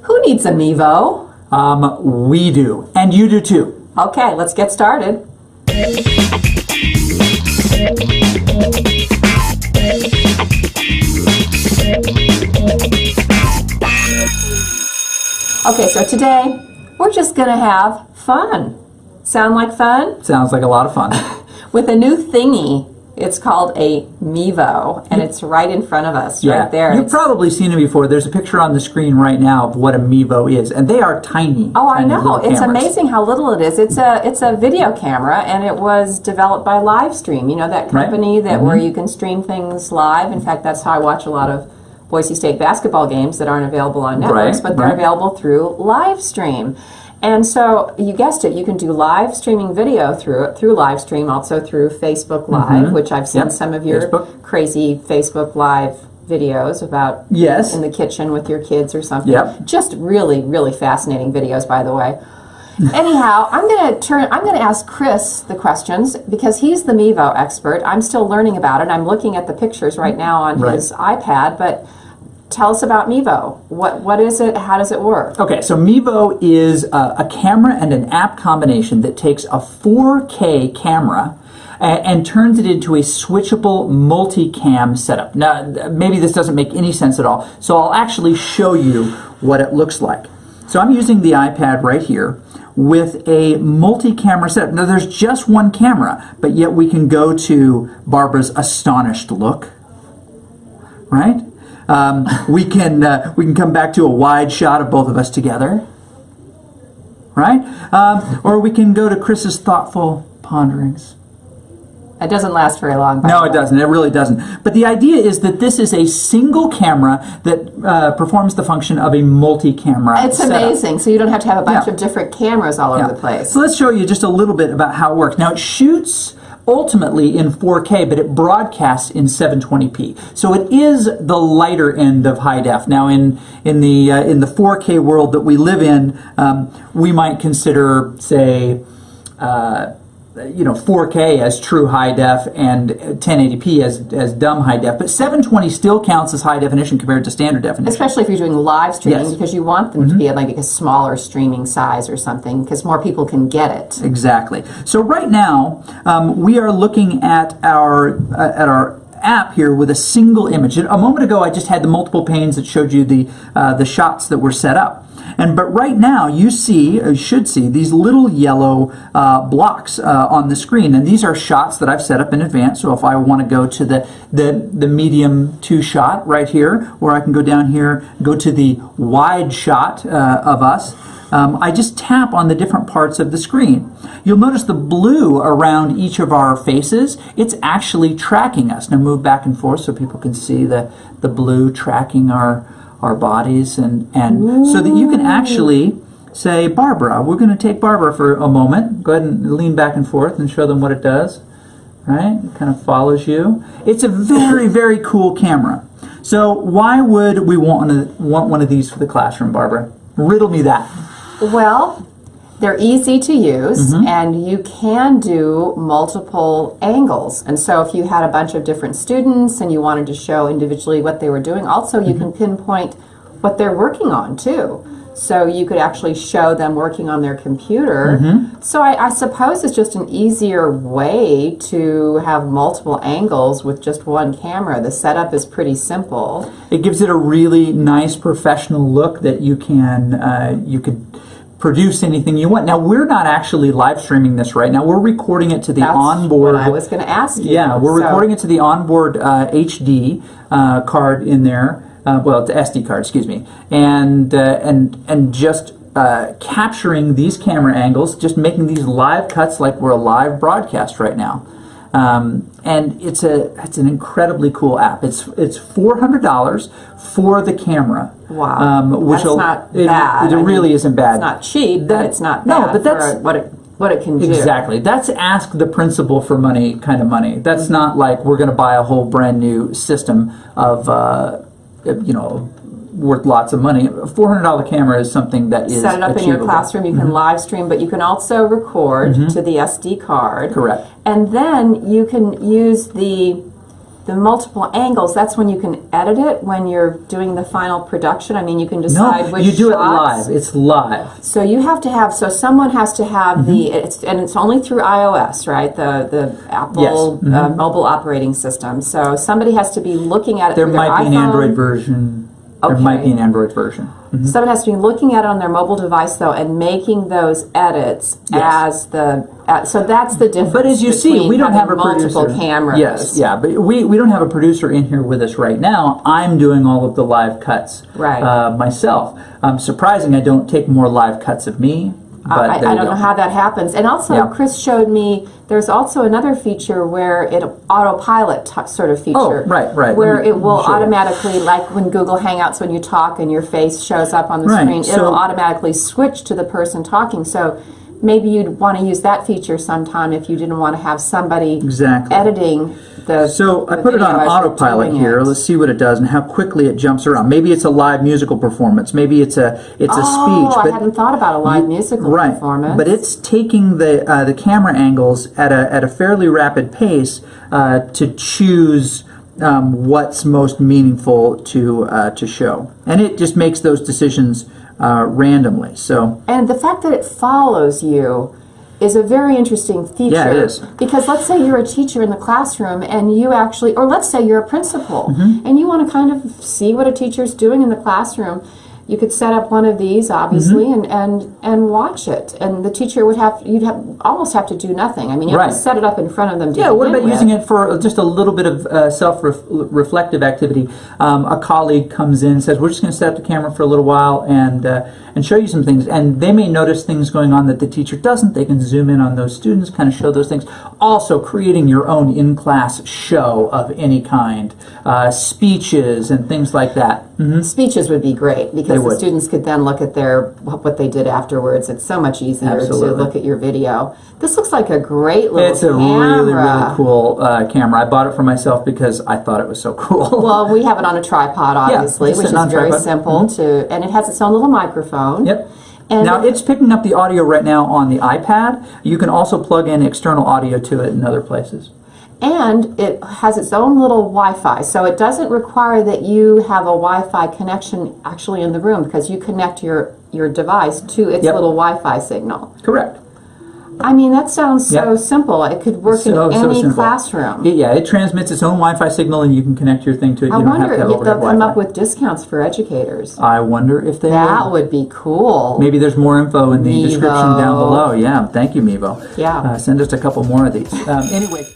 Who needs a Mevo? We do, and you do too. Okay, let's get started. Okay, so today we're just gonna have fun. Sound like fun? Sounds like a lot of fun. With a new thingy. It's called a Mevo, and it's right in front of us, right there. You've probably seen it before. There's a picture on the screen right now of what a Mevo is, and they are tiny. Oh, I know. It's cameras. Amazing how little it is. It's a video camera, and it was developed by Livestream. You know, that company that where you can stream things live. In fact, that's how I watch a lot of Boise State basketball games that aren't available on networks, but they're available through Livestream. And so, you guessed it, you can do live streaming video through Livestream, also through Facebook Live, which I've seen some of your crazy Facebook Live videos about in the kitchen with your kids or something. Just really, really fascinating videos, by the way. Anyhow, I'm gonna ask Chris the questions because he's the Mevo expert. I'm still learning about it. I'm looking at the pictures right now on his iPad, but tell us about Mevo. What is it? How does it work? Okay, so Mevo is a camera and an app combination that takes a 4K camera and turns it into a switchable multicam setup. Now, maybe this doesn't make any sense at all, so I'll actually show you what it looks like. So I'm using the iPad right here with a multi-camera setup. Now, there's just one camera, but yet we can go to Barbara's astonished look, right? We can come back to a wide shot of both of us together, right? Or we can go to Chris's thoughtful ponderings. It doesn't last very long. No, it doesn't. It really doesn't. But the idea is that this is a single camera that performs the function of a multi-camera It's amazing. So you don't have to have a bunch of different cameras all over the place. So let's show you just a little bit about how it works. Now, it shoots ultimately in 4K, but it broadcasts in 720p. So it is the lighter end of high def. Now, in the 4K world that we live in, we might consider, say, 4K as true high def and 1080p as dumb high def, but 720 still counts as high definition compared to standard definition. Especially if you're doing live streaming, because you want them to be at like a smaller streaming size or something, because more people can get it. Exactly. So right now, we are looking at our app here with a single image. A moment ago, I just had the multiple panes that showed you the shots that were set up. But right now, you should see these little yellow blocks on the screen, and these are shots that I've set up in advance. So if I want to go to the medium 2 shot right here, or I can go down here, go to the wide shot of us, I just tap on the different parts of the screen. You'll notice the blue around each of our faces. It's actually tracking us. Now move back and forth so people can see the blue tracking our bodies, and so that you can actually say, Barbara, we're going to take Barbara for a moment. Go ahead and lean back and forth and show them what it does. Right? It kind of follows you. It's a very, very cool camera. So why would we want one of these for the classroom, Barbara? Riddle me that. Well, they're easy to use, and you can do multiple angles. And so if you had a bunch of different students and you wanted to show individually what they were doing, also you can pinpoint what they're working on too. So you could actually show them working on their computer. So I suppose it's just an easier way to have multiple angles with just one camera. The setup is pretty simple. It gives it a really nice professional look that you could produce anything you want. Now, we're not actually live streaming this right now. We're recording it to the onboard. That's what I was going to ask you. Yeah, we're recording it to the onboard HD card in there. Well, it's SD card, excuse me. And just capturing these camera angles, just making these live cuts like we're a live broadcast right now. And it's an incredibly cool app. It's $400 for the camera. Wow, that's not bad. It really isn't bad. It's not cheap, but it's not bad. No, but that's what it can do. Exactly. That's ask the principal for money kind of money. That's not like we're going to buy a whole brand new system of worth lots of money. A $400 camera is something that is set it up achievable. In your classroom. You can live stream, but you can also record to the SD card. Correct. And then you can use the the multiple angles, that's when you can edit it when you're doing the final production. I mean, you can decide which you do shots. it live. It's live. So you have to have, so someone has to have and it's only through iOS, right? The Apple mobile operating system. So somebody has to be looking at it There through their might be an iPhone. Android version. There might be an Android version. Someone has to be looking at it on their mobile device, though, and making those edits as the. So that's the difference. But as you see, we don't have a multiple producer. cameras. Yes, yeah, but we don't have a producer in here with us right now. I'm doing all of the live cuts myself. Surprising, I don't take more live cuts of me. But I don't know how that happens. And also, Chris showed me there's also another feature where it autopilot sort of feature. Oh, right. Where it will automatically, like when Google Hangouts, when you talk and your face shows up on the screen, it'll automatically switch to the person talking. So maybe you'd want to use that feature sometime if you didn't want to have somebody editing the So I put it on autopilot here. Let's see what it does and how quickly it jumps around. Maybe it's a live musical performance. Maybe it's a speech. But I hadn't thought about a live musical performance. But it's taking the camera angles at a fairly rapid pace to choose what's most meaningful to show, and it just makes those decisions randomly. So, and the fact that it follows you is a very interesting feature. Yeah, it is. Because let's say you're a teacher in the classroom and you actually, or let's say you're a principal and you want to kind of see what a teacher's doing in the classroom. You could set up one of these, obviously, and watch it. And the teacher would almost have to do nothing. I mean, you have to set it up in front of them. What about using it for just a little bit of self-reflective activity? A colleague comes in and says, we're just going to set up the camera for a little while and show you some things. And they may notice things going on that the teacher doesn't. They can zoom in on those students, kind of show those things. Also, creating your own in-class show of any kind. Speeches and things like that. Speeches would be great because the students could then look at what they did afterwards. It's so much easier to look at your video. This looks like a great little camera. It's a really cool camera. I bought it for myself because I thought it was so cool. Well, we have it on a tripod, obviously, which is very simple and it has its own little microphone. Yep. And now it's picking up the audio right now on the iPad. You can also plug in external audio to it in other places. And it has its own little Wi-Fi, so it doesn't require that you have a Wi-Fi connection actually in the room because you connect your device to its little Wi-Fi signal. Correct. I mean, that sounds so simple. It could work in any classroom. It transmits its own Wi-Fi signal and you can connect your thing to it. I wonder if they'll come up with discounts for educators. I wonder if they will. That would be cool. Maybe there's more info in the description down below. Yeah, thank you, Mevo. Yeah. Send us a couple more of these. Anyway.